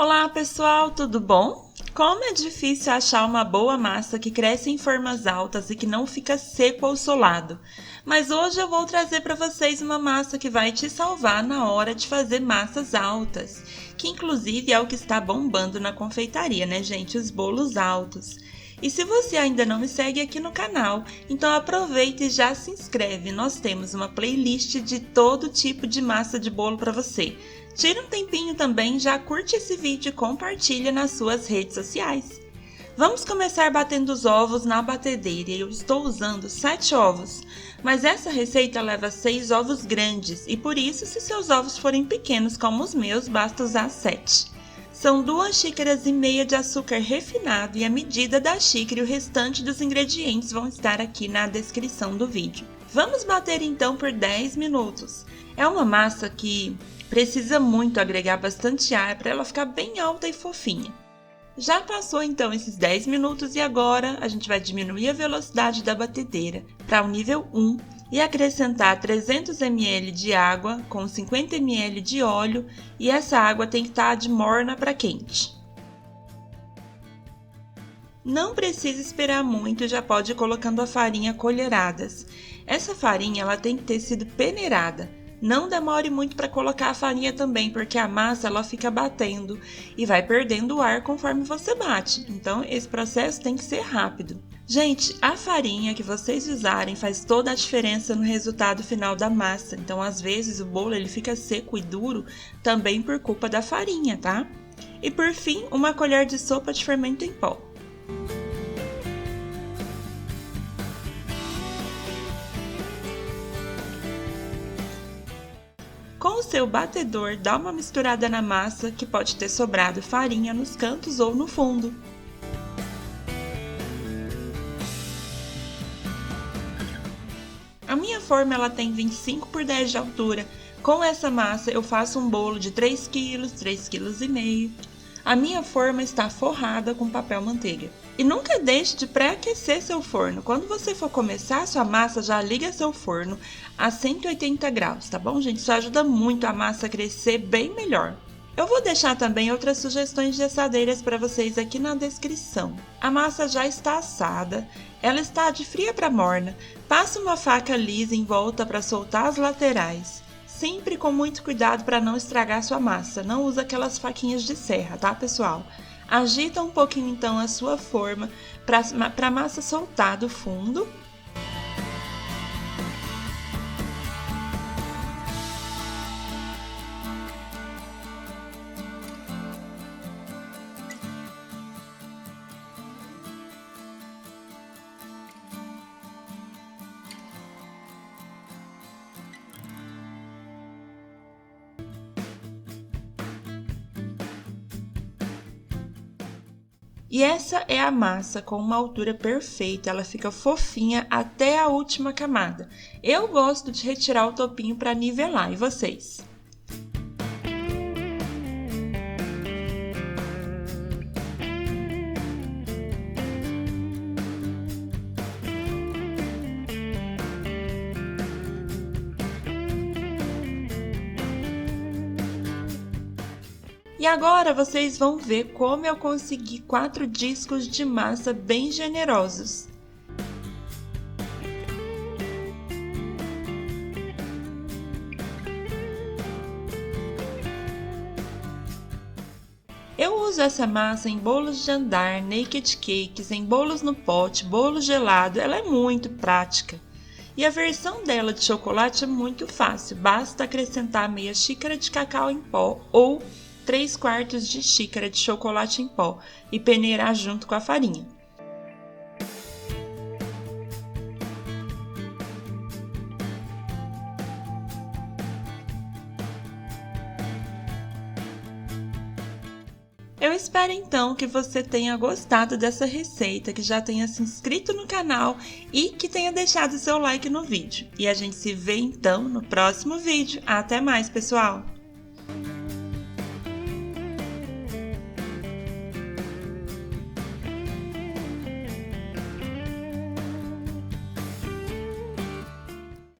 Olá pessoal, tudo bom? Como é difícil achar uma boa massa que cresce em formas altas e que não fica seco ou solado. Mas hoje eu vou trazer para vocês uma massa que vai te salvar na hora de fazer massas altas, que inclusive é o que está bombando na confeitaria, né gente? Os bolos altos. E se você ainda não me segue aqui no canal, então aproveita e já se inscreve. Nós temos uma playlist de todo tipo de massa de bolo para você. Tira um tempinho também, já curte esse vídeo e compartilha nas suas redes sociais. Vamos começar batendo os ovos na batedeira. Eu estou usando 7 ovos, mas essa receita leva 6 ovos grandes e por isso, se seus ovos forem pequenos como os meus, basta usar 7. São 2 xícaras e meia de açúcar refinado e a medida da xícara e o restante dos ingredientes vão estar aqui na descrição do vídeo. Vamos bater então por 10 minutos. É uma massa que precisa muito agregar bastante ar para ela ficar bem alta e fofinha. Já passou então esses 10 minutos e agora a gente vai diminuir a velocidade da batedeira para o nível 1 e acrescentar 300 ml de água com 50 ml de óleo e essa água tem que estar de morna para quente. Não precisa esperar muito, já pode ir colocando a farinha a colheradas. Essa farinha ela tem que ter sido peneirada. Não demore muito para colocar a farinha também, porque a massa ela fica batendo e vai perdendo o ar conforme você bate. Então esse processo tem que ser rápido. Gente, a farinha que vocês usarem faz toda a diferença no resultado final da massa. Então às vezes o bolo ele fica seco e duro também por culpa da farinha, tá? E por fim, uma colher de sopa de fermento em pó. Com o seu batedor, dá uma misturada na massa que pode ter sobrado farinha nos cantos ou no fundo. A minha forma ela tem 25 por 10 de altura. Com essa massa eu faço um bolo de 3 kg, 3,5 kg. A minha forma está forrada com papel manteiga. E nunca deixe de pré-aquecer seu forno. Quando você for começar a sua massa, já liga seu forno a 180 graus, tá bom, gente? Isso ajuda muito a massa a crescer bem melhor. Eu vou deixar também outras sugestões de assadeiras para vocês aqui na descrição. A massa já está assada, ela está de fria para morna. Passe uma faca lisa em volta para soltar as laterais. Sempre com muito cuidado para não estragar sua massa. Não usa aquelas faquinhas de serra, tá, pessoal? Agita um pouquinho então a sua forma para a massa soltar do fundo. E essa é a massa com uma altura perfeita, ela fica fofinha até a última camada. Eu gosto de retirar o topinho para nivelar, e vocês? E agora vocês vão ver como eu consegui 4 discos de massa bem generosos. Eu uso essa massa em bolos de andar, naked cakes, em bolos no pote, bolo gelado, ela é muito prática. E a versão dela de chocolate é muito fácil, basta acrescentar meia xícara de cacau em pó ou 3/4 de xícara de chocolate em pó e peneirar junto com a farinha. Eu espero então que você tenha gostado dessa receita, que já tenha se inscrito no canal e que tenha deixado seu like no vídeo. E a gente se vê então no próximo vídeo. Até mais, pessoal!